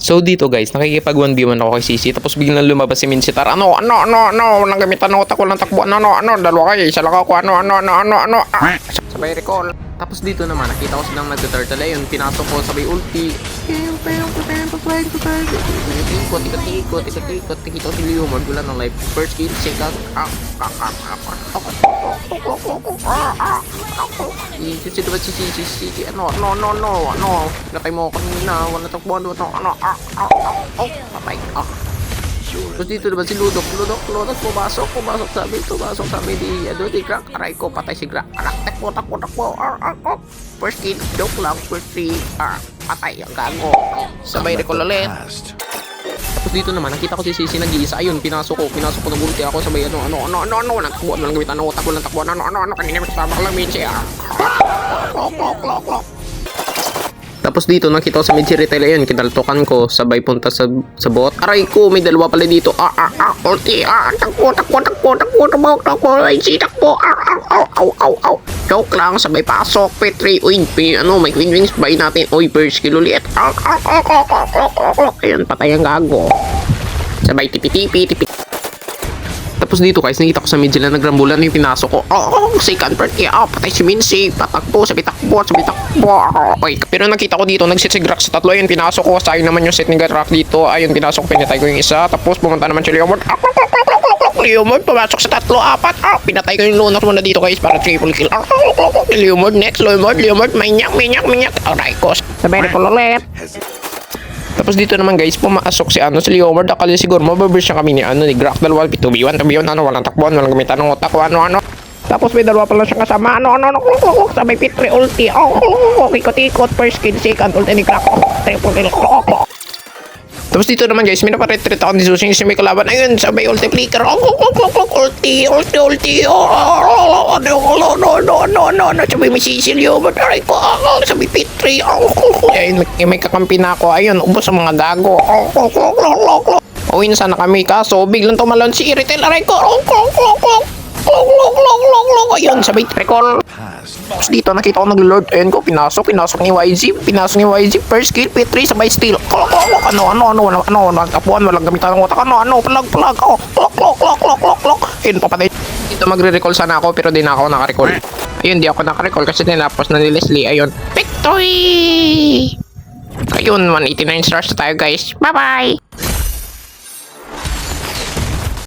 So dito guys, nakikipag 1v1 ako kay Sisi, tapos biglang lumabas si Minsitar. Ano, nagamitan ng utak ko ng takbo. Dalawa kayo, isa lang ako. Sabay recall. Tapos dito naman, nakita ko silang nag-turtle. Ayun, pinasok ko, sabay ulti. Ikot. Nakita ko si Leo, wala ng life. First kill, second. Sino ba si Sisi? No. Natay mo ako kanina. Wala takbo. Patay. Tapos dito naman si Ludok. Pumasok sabi di Crack. Aray ko, patay si Crack. Takbo. First kill, joke lang. First free. Patay ang gago. Sabay recall ulit. Tapos dito naman, nakita ko si Sisi nag-iisa. Ayun, pinasok ko ng ulti ako. Sabay natakbo. Walang gamitan ng utak. Walang takbo. Kanina may kasama ko lang, Minsi. Tapos dito nakita ko sa mid retail, ayun, kinaltokan ko, sabay punta sa bot. Aray ko, may dalawa pala dito. Ulti. Takbo. Ay, si takbo. Joke lang, sabay pasok. P3, may queen wings buy natin. First kill ulit. Ayun, patay ang gago. Sabay tipi. Tapos dito guys, nakita ko sa mid sila nagrambulan, yung pinasok ko. Second part. Patay si Minsi. Patakbo. Pero nakita ko dito, nagsit si Grax sa tatlo. Ayun, pinasok ko. Sayang naman yung set ni Grax dito. Ayun, pinasok ko. Pinatay ko yung isa. Tapos pumunta naman si Leomord. Leomord, pumasok sa tatlo. Apat. Pinatay ko yung Lunox muna dito guys para triple kill. Leomord next. Leomord. Minyak. Aray ko. Sabay ko ulit. Tapos dito naman guys, pumasok si Leomord. Akala siguro mababurst siya kami ni Grax. Dalawa, 2v1, walang takbuhan, walang gamitan ng utak, Tapos may dalawa pala siyang kasama. Sabay P3 ulti. Ikot. First kill, second ulti ni Grax. Triple kill. Tapos dito naman guys, may naparetreat ako ni Susing si may kalaban. Ayun, sabay ulti flicker. Ulti. Sabay may sisil yun. Sabay P3. Ayun, may kakampi na ako. Ayun, ubos ang mga gago. Uwi na sana kami, kaso biglang tumalon si Iritel. Aray ko. Ayun, sabay recall. Tapos dito nakita ko nag-lord. Ayun ko, pinasok ni YZ. First kill, P3, sabay steal. Walang tapuan, walang gamitan ng utak. Plug. Ayun, papatay. Dito magre-recall sana ako, pero di na ako naka-recall. Ayun, di ako naka-recall kasi tinapos na ni Leslie. Ayun, victory! Ayun, 189 stars na tayo guys. Bye-bye!